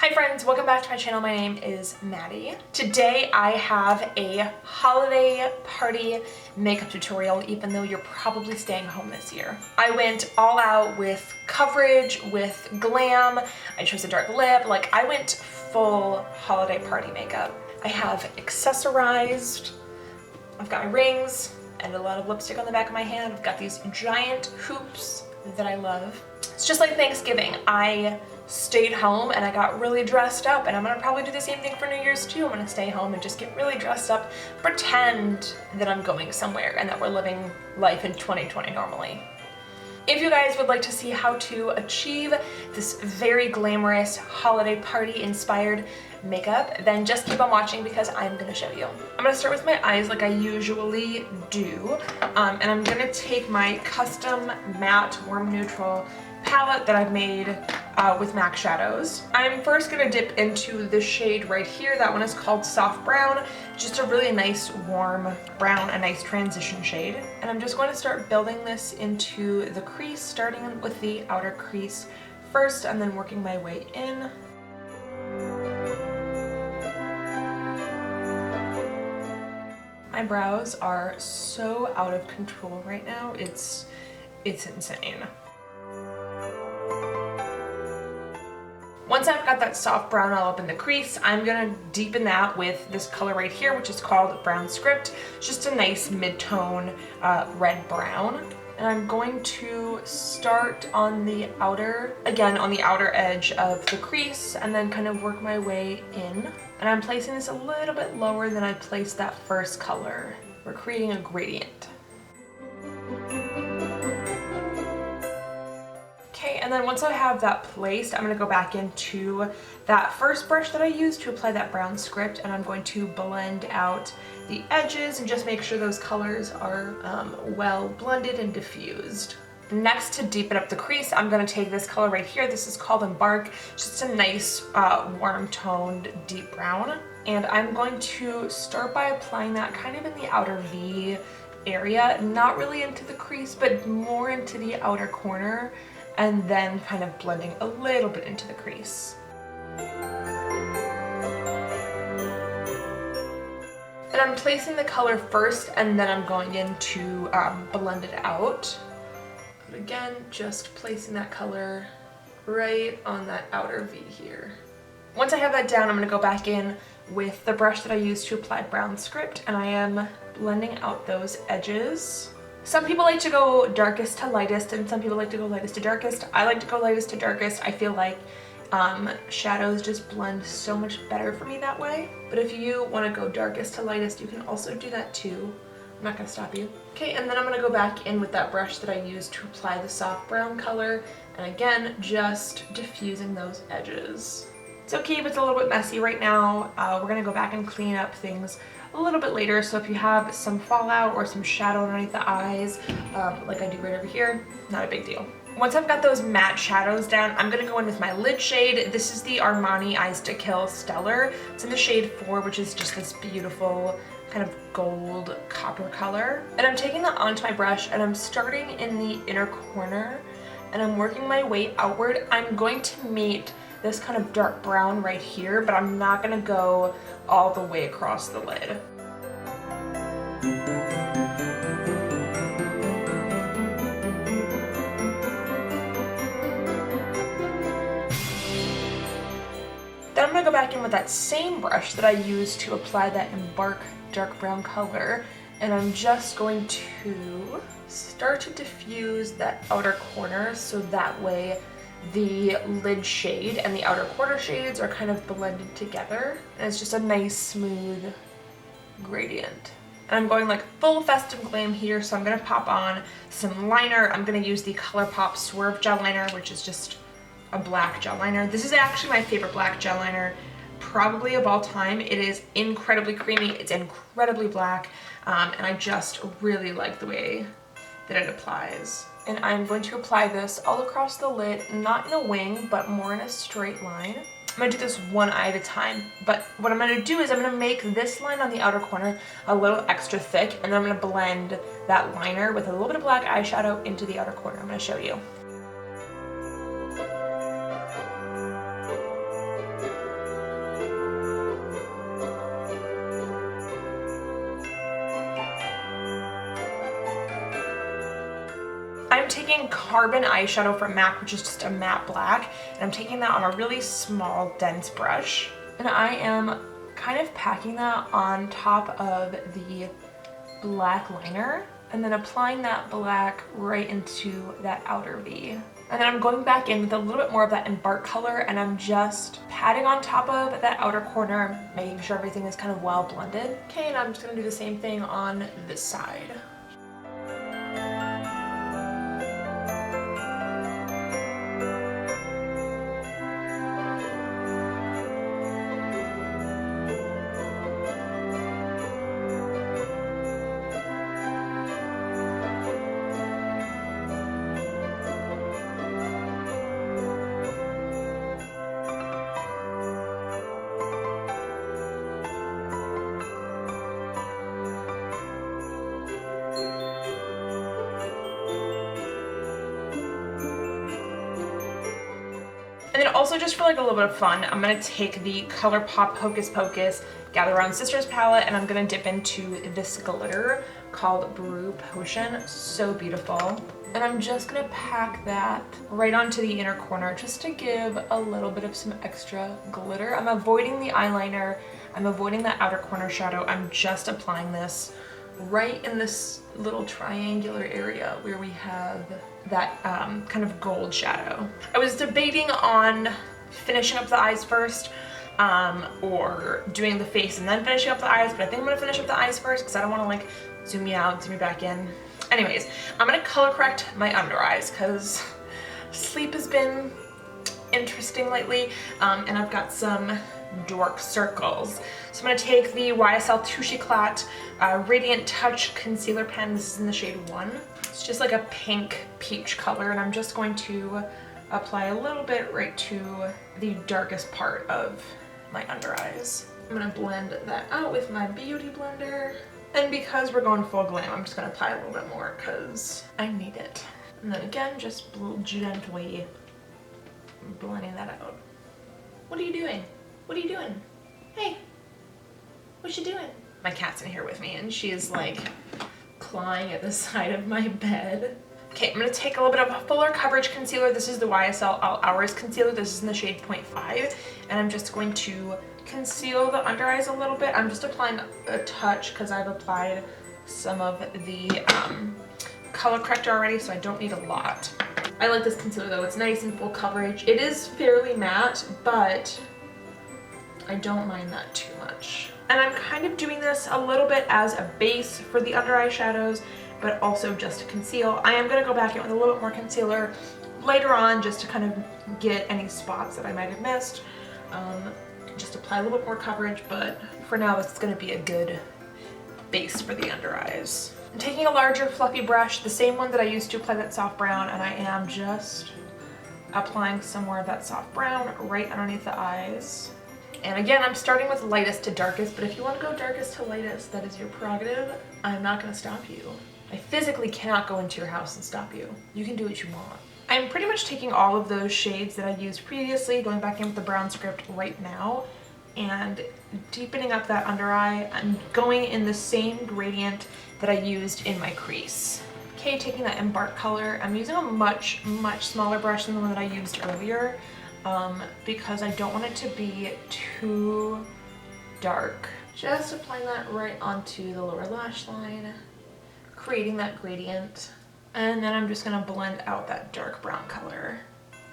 Hi friends, welcome back to my channel. My name is Maddie. Today I have a holiday party makeup tutorial, even though you're probably staying home this year. I went all out with coverage, with glam. I chose a dark lip. Like, I went full holiday party makeup. I have accessorized. I've got my rings and a lot of lipstick on the back of my hand. I've got these giant hoops that I love. It's just like Thanksgiving. I stayed home and I got really dressed up, and I'm gonna probably do the same thing for New Year's too. I'm gonna stay home and just get really dressed up, pretend that I'm going somewhere and that we're living life in 2020 normally. If you guys would like to see how to achieve this very glamorous holiday party inspired makeup, then just keep on watching because I'm gonna show you. I'm gonna start with my eyes like I usually do, and I'm gonna take my custom matte warm neutral palette that I've made with MAC shadows. I'm first gonna dip into the shade right here. That one is called Soft Brown. Just a really nice warm brown, a nice transition shade. And I'm just going to start building this into the crease, starting with the outer crease first and then working my way in. My brows are so out of control right now. It's insane. Once I've got that soft brown all up in the crease, I'm gonna deepen that with this color right here, which is called Brown Script. It's just a nice mid-tone red brown. And I'm going to start on the outer, again on the outer edge of the crease, and then kind of work my way in. And I'm placing this a little bit lower than I placed that first color. We're creating a gradient. Okay, and then once I have that placed, I'm going to go back into that first brush that I used to apply that brown script, and I'm going to blend out the edges and just make sure those colors are well blended and diffused. Next, to deepen up the crease, I'm going to take this color right here. This is called Embark, just a nice warm toned deep brown. And I'm going to start by applying that kind of in the outer V area, not really into the crease, but more into the outer corner, and then kind of blending a little bit into the crease. And I'm placing the color first, and then I'm going in to blend it out. But again, just placing that color right on that outer V here. Once I have that down, I'm gonna go back in with the brush that I used to apply brown script, and I am blending out those edges. Some people like to go darkest to lightest, and some people like to go lightest to darkest. I like to go lightest to darkest. I feel like shadows just blend so much better for me that way. But if you want to go darkest to lightest, you can also do that too. I'm not going to stop you. Okay, and then I'm going to go back in with that brush that I used to apply the soft brown color. And again, just diffusing those edges. It's okay if it's a little bit messy right now. We're going to go back and clean up things a little bit later, so if you have some fallout or some shadow underneath the eyes, like I do right over here, not a big deal. Once I've got those matte shadows down, I'm going to go in with my lid shade. This is the Armani Eyes to Kill Stellar. It's in the shade 4, which is just this beautiful kind of gold copper color. And I'm taking that onto my brush, and I'm starting in the inner corner, and I'm working my way outward. I'm going to meet this kind of dark brown right here, but I'm not gonna go all the way across the lid. Then I'm gonna go back in with that same brush that I used to apply that Embark dark brown color, and I'm just going to start to diffuse that outer corner, so that way the lid shade and the outer corner shades are kind of blended together, and it's just a nice smooth gradient. And I'm going like full festive glam here, so I'm gonna pop on some liner. I'm gonna use the ColourPop Swerve gel liner, which is just a black gel liner. This is actually my favorite black gel liner probably of all time. It is incredibly creamy, it's incredibly black, and I just really like the way that it applies. And I'm going to apply this all across the lid, not in a wing, but more in a straight line. I'm gonna do this one eye at a time, but what I'm gonna do is I'm gonna make this line on the outer corner a little extra thick, and then I'm gonna blend that liner with a little bit of black eyeshadow into the outer corner. I'm gonna show you. I'm taking Carbon eyeshadow from MAC, which is just a matte black, and I'm taking that on a really small, dense brush. And I am kind of packing that on top of the black liner, and then applying that black right into that outer V. And then I'm going back in with a little bit more of that embark color, and I'm just patting on top of that outer corner, making sure everything is kind of well blended. Okay, and I'm just gonna do the same thing on this side. And then also, just for like a little bit of fun, I'm gonna take the ColourPop Hocus Pocus Gather Round Sisters palette, and I'm gonna dip into this glitter called Brew Potion. So beautiful. And I'm just gonna pack that right onto the inner corner just to give a little bit of some extra glitter. I'm avoiding the eyeliner, I'm avoiding that outer corner shadow. I'm just applying this right in this little triangular area where we have that kind of gold shadow. I was debating on finishing up the eyes first or doing the face and then finishing up the eyes, but I think I'm gonna finish up the eyes first because I don't want to like zoom you out, zoom you back in. Anyways, I'm gonna color correct my under eyes because sleep has been interesting lately, and I've got some dark circles. So I'm going to take the YSL Touche Eclat Radiant Touch Concealer Pen. This is in the shade 1. It's just like a pink peach color, and I'm just going to apply a little bit right to the darkest part of my under eyes. I'm going to blend that out with my beauty blender. And because we're going full glam, I'm just going to apply a little bit more because I need it. And then again, just gently blending that out. What are you doing? What are you doing? Hey, what you doing? My cat's in here with me and she's like clawing at the side of my bed. Okay, I'm gonna take a little bit of a fuller coverage concealer. This is the YSL All Hours concealer. This is in the shade 0.5, and I'm just going to conceal the under eyes a little bit. I'm just applying a touch because I've applied some of the color corrector already, so I don't need a lot. I like this concealer though. It's nice and full coverage. It is fairly matte, but I don't mind that too much. And I'm kind of doing this a little bit as a base for the under eye shadows, but also just to conceal. I am gonna go back in with a little bit more concealer later on just to kind of get any spots that I might have missed. Just apply a little bit more coverage, but for now this is gonna be a good base for the under eyes. I'm taking a larger fluffy brush, the same one that I used to apply that soft brown, and I am just applying some more of that soft brown right underneath the eyes. And again, I'm starting with lightest to darkest, but if you want to go darkest to lightest, that is your prerogative. I'm not going to stop you. I physically cannot go into your house and stop you. You can do what you want. I'm pretty much taking all of those shades that I used previously, going back in with the brown script right now, and deepening up that under eye. I'm going in the same gradient that I used in my crease. Okay, taking that embark color. I'm using a much smaller brush than the one that I used earlier, because I don't want it to be too dark. Just applying that right onto the lower lash line, creating that gradient, and then I'm just gonna blend out that dark brown color.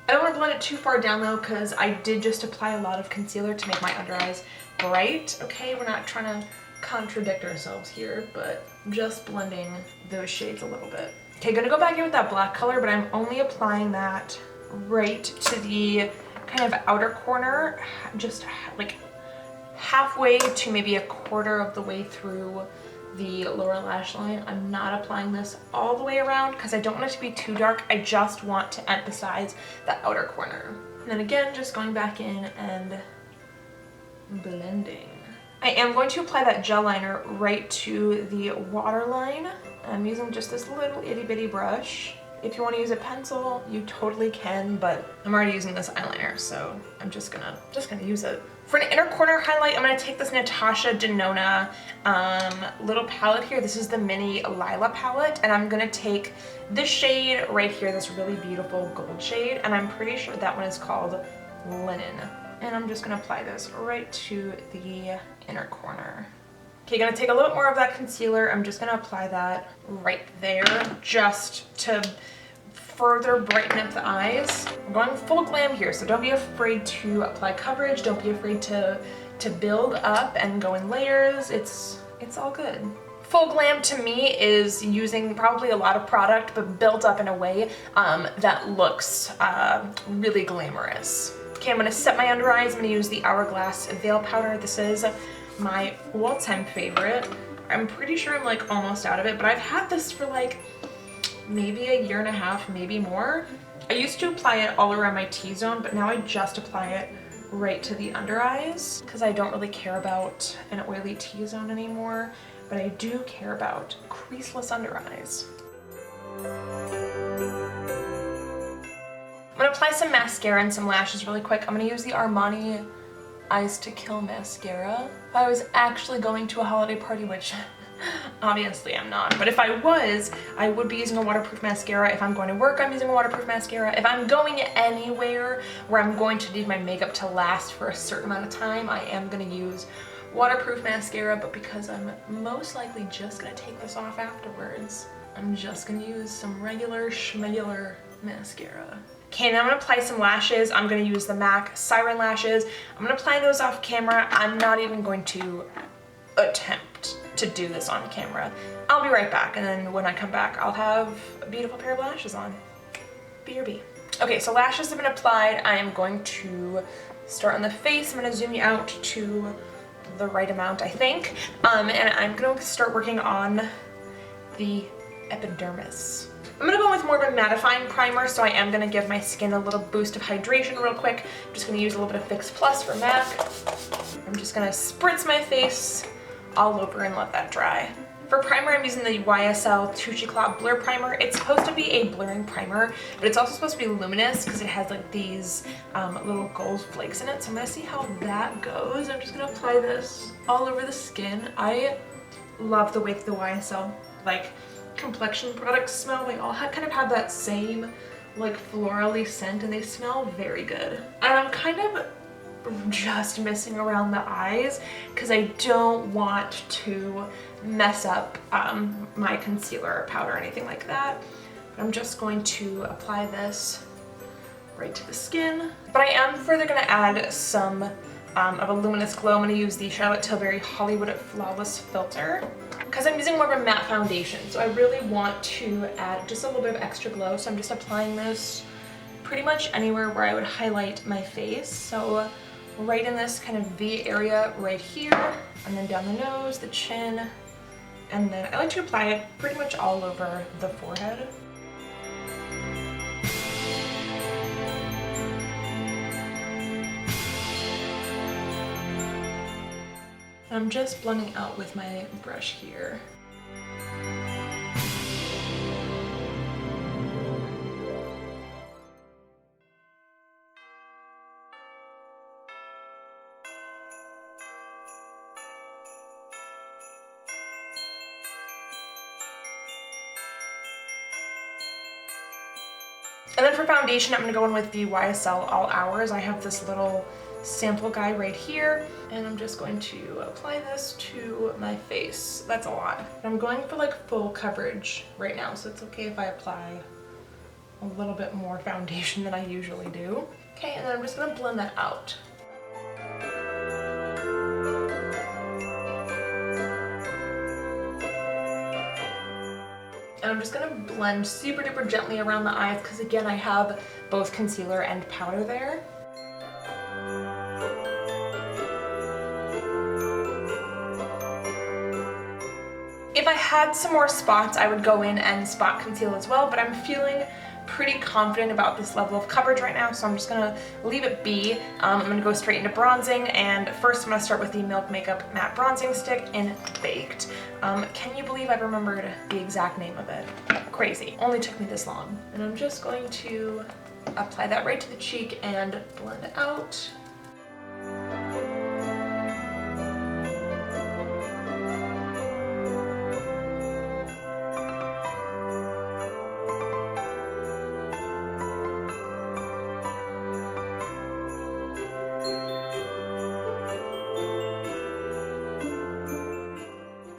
I don't want to blend it too far down though, because I did just apply a lot of concealer to make my under eyes bright. Okay, we're not trying to contradict ourselves here, but just blending those shades a little bit. Okay, gonna go back in with that black color, but I'm only applying that right to the kind of outer corner, just like halfway to maybe a quarter of the way through the lower lash line. I'm not applying this all the way around because I don't want it to be too dark. I just want to emphasize the outer corner. And then again, just going back in and blending. I am going to apply that gel liner right to the waterline. I'm using just this little itty bitty brush. If you want to use a pencil, you totally can, but I'm already using this eyeliner, so I'm just gonna use it. For an inner corner highlight, I'm gonna take this Natasha Denona little palette here. This is the mini Lila palette, and I'm gonna take this shade right here, this really beautiful gold shade, and I'm pretty sure that one is called Linen. And I'm just gonna apply this right to the inner corner. Okay, gonna take a little bit more of that concealer. I'm just gonna apply that right there just to further brighten up the eyes. I'm going full glam here, so don't be afraid to apply coverage. Don't be afraid to build up and go in layers. It's all good. Full glam to me is using probably a lot of product, but built up in a way that looks really glamorous. Okay, I'm gonna set my under eyes. I'm gonna use the Hourglass Veil Powder. This is my all-time favorite. I'm pretty sure I'm like almost out of it, but I've had this for like maybe a year and a half, maybe more. I used to apply it all around my T-zone, but now I just apply it right to the under eyes because I don't really care about an oily T-zone anymore, but I do care about creaseless under eyes. I'm gonna apply some mascara and some lashes really quick. I'm gonna use the Armani Eyes to Kill mascara. If I was actually going to a holiday party, which obviously I'm not, but if I was, I would be using a waterproof mascara. If I'm going to work, I'm using a waterproof mascara. If I'm going anywhere where I'm going to need my makeup to last for a certain amount of time, I am gonna use waterproof mascara, but because I'm most likely just gonna take this off afterwards, I'm just gonna use some regular schmegular mascara. Okay, now I'm gonna apply some lashes. I'm gonna use the MAC Siren lashes. I'm gonna apply those off camera. I'm not even going to attempt to do this on camera. I'll be right back, and then when I come back, I'll have a beautiful pair of lashes on. BRB. Okay, so lashes have been applied. I am going to start on the face. I'm gonna zoom you out to the right amount, I think. And I'm gonna start working on the epidermis. I'm gonna go with more of a mattifying primer, so I am gonna give my skin a little boost of hydration real quick. I'm just gonna use a little bit of Fix Plus from MAC. I'm just gonna spritz my face all over and let that dry. For primer, I'm using the YSL Touche Eclat Blur Primer. It's supposed to be a blurring primer, but it's also supposed to be luminous because it has like these little gold flakes in it. So I'm gonna see how that goes. I'm just gonna apply this all over the skin. I love the way that the YSL like complexion products smell. They all kind of have that same like florally scent, and they smell very good. And I'm kind of just messing around the eyes because I don't want to mess up my concealer or powder or anything like that. But I'm just going to apply this right to the skin. But I am further going to add some of a luminous glow. I'm going to use the Charlotte Tilbury Hollywood Flawless Filter because I'm using more of a matte foundation. So I really want to add just a little bit of extra glow. So I'm just applying this pretty much anywhere where I would highlight my face. So right in this kind of V area right here, and then down the nose, the chin, and then I like to apply it pretty much all over the forehead. I'm just blending out with my brush here. And then for foundation, I'm going to go in with the YSL All Hours. I have this little sample guy right here, and I'm just going to apply this to my face. That's a lot. I'm going for like full coverage right now, so it's okay if I apply a little bit more foundation than I usually do. Okay, and then I'm just going to blend that out. And I'm just gonna blend super duper gently around the eyes because again, I have both concealer and powder there. If I had some more spots, I would go in and spot conceal as well, but I'm feeling pretty confident about this level of coverage right now, so I'm just gonna leave it be. I'm gonna go straight into bronzing, and first I'm gonna start with the Milk Makeup Matte Bronzing Stick in Baked. Can you believe I remembered the exact name of it? crazy. Only took me this long. And I'm just going to apply that right to the cheek and blend it out.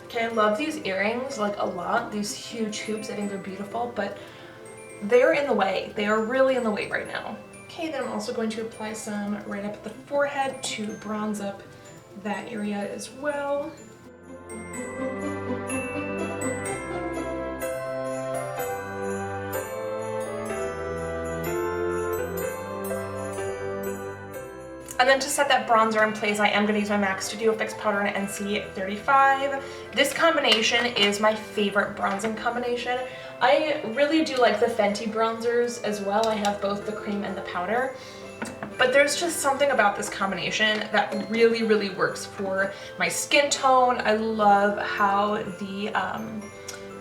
Okay, I love these earrings like a lot, these huge hoops. I think they're beautiful, but they're in the way. They are really in the way right now. Okay, then I'm also going to apply some right up at the forehead to bronze up that area as well. And then to set that bronzer in place, I am going to use my MAC Studio Fix powder in NC35. This combination is my favorite bronzing combination. I really do like the Fenty bronzers as well. I have both the cream and the powder. But there's just something about this combination that really, really works for my skin tone. I love how the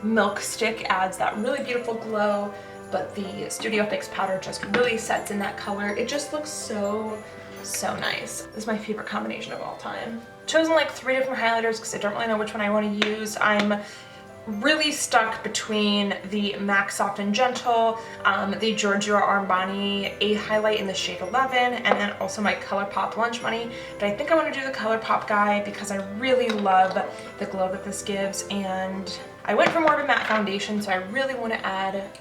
Milk Stick adds that really beautiful glow, but the Studio Fix powder just really sets in that color. It just looks so nice. This is my favorite combination of all time. Chosen like 3 different highlighters because I don't really know which one I want to use. I'm really stuck between the MAC Soft and Gentle, the Giorgio Armani A highlight in the shade 11, and then also my ColourPop Lunch Money. But I think I want to do the ColourPop guy because I really love the glow that this gives, and I went for more of a matte foundation, so I really want to add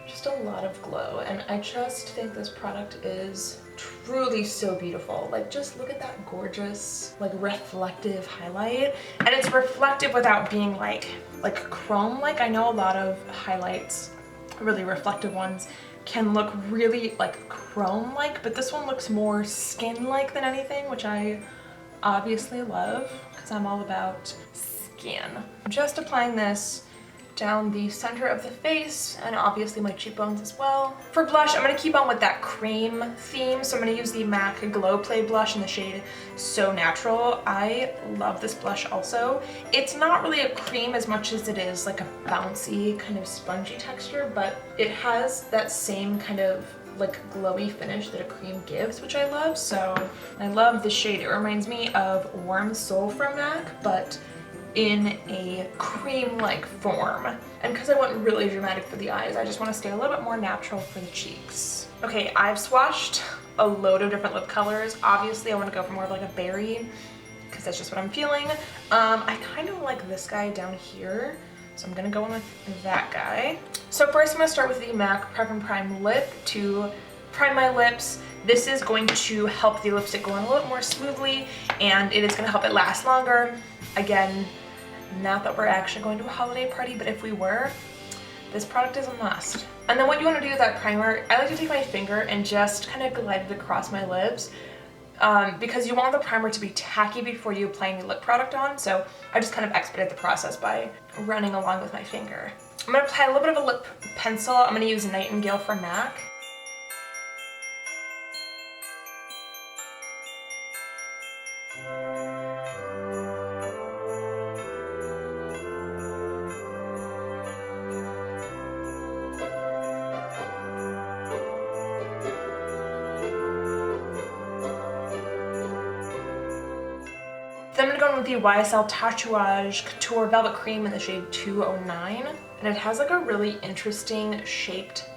just a lot of glow, and I just think this product is truly so beautiful. Like, just look at that gorgeous, like, reflective highlight, and it's reflective without being like chrome-like. I know a lot of highlights, really reflective ones, can look really like chrome-like, but this one looks more skin-like than anything, which I obviously love because I'm all about skin. I'm just applying this down the center of the face and obviously my cheekbones as well. For blush, I'm going to keep on with that cream theme, so I'm going to use the MAC Glow Play blush in the shade So Natural. I love this blush also. It's not really a cream as much as it is like a bouncy kind of spongy texture, but it has that same kind of like glowy finish that a cream gives, which I love. So I love the shade. It reminds me of Warm Soul from MAC, but in a cream-like form. And because I went really dramatic for the eyes, I just want to stay a little bit more natural for the cheeks. Okay, I've swatched a load of different lip colors. Obviously, I want to go for more of like a berry, because that's just what I'm feeling. I kind of like this guy down here, so I'm going to go in with that guy. So first I'm going to start with the MAC Prep and Prime Lip to prime my lips. This is going to help the lipstick go on a little bit more smoothly, and it is going to help it last longer. Again, not that we're actually going to a holiday party, but if we were, this product is a must. And then what you want to do with that primer, I like to take my finger and just kind of glide it across my lips, because you want the primer to be tacky before you apply any lip product on, so I just kind of expedite the process by running along with my finger. I'm going to apply a little bit of a lip pencil. I'm going to use Nightingale from MAC. Then I'm going to go in with the YSL Tatouage Couture Velvet Cream in the shade 209. And it has like a really interesting shaped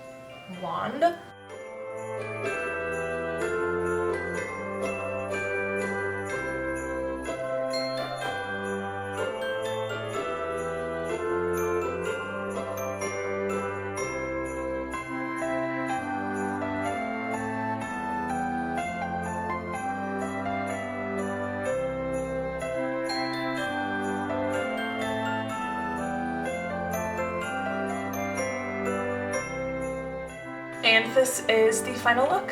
wand. And this is the final look.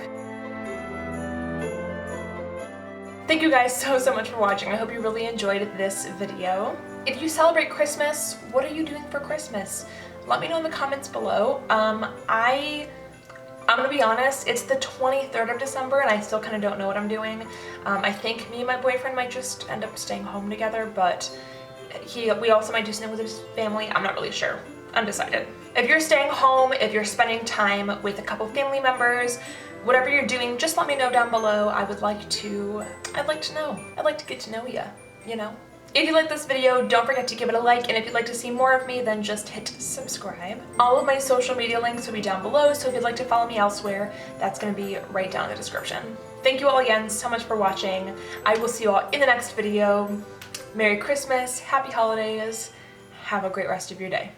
Thank you guys so much for watching. I hope you really enjoyed this video. If you celebrate Christmas, what are you doing for Christmas? Let me know in the comments below. I'm gonna be honest, it's the 23rd of December and I still kind of don't know what I'm doing. I think me and my boyfriend might just end up staying home together, but we also might do something with his family. I'm not really sure. Undecided. If you're staying home, if you're spending time with a couple family members, whatever you're doing, just let me know down below. I'd like to know. I'd like to get to know you, you know? If you like this video, don't forget to give it a like, and if you'd like to see more of me, then just hit subscribe. All of my social media links will be down below, so if you'd like to follow me elsewhere, that's gonna be right down in the description. Thank you all again so much for watching. I will see you all in the next video. Merry Christmas, Happy Holidays, have a great rest of your day.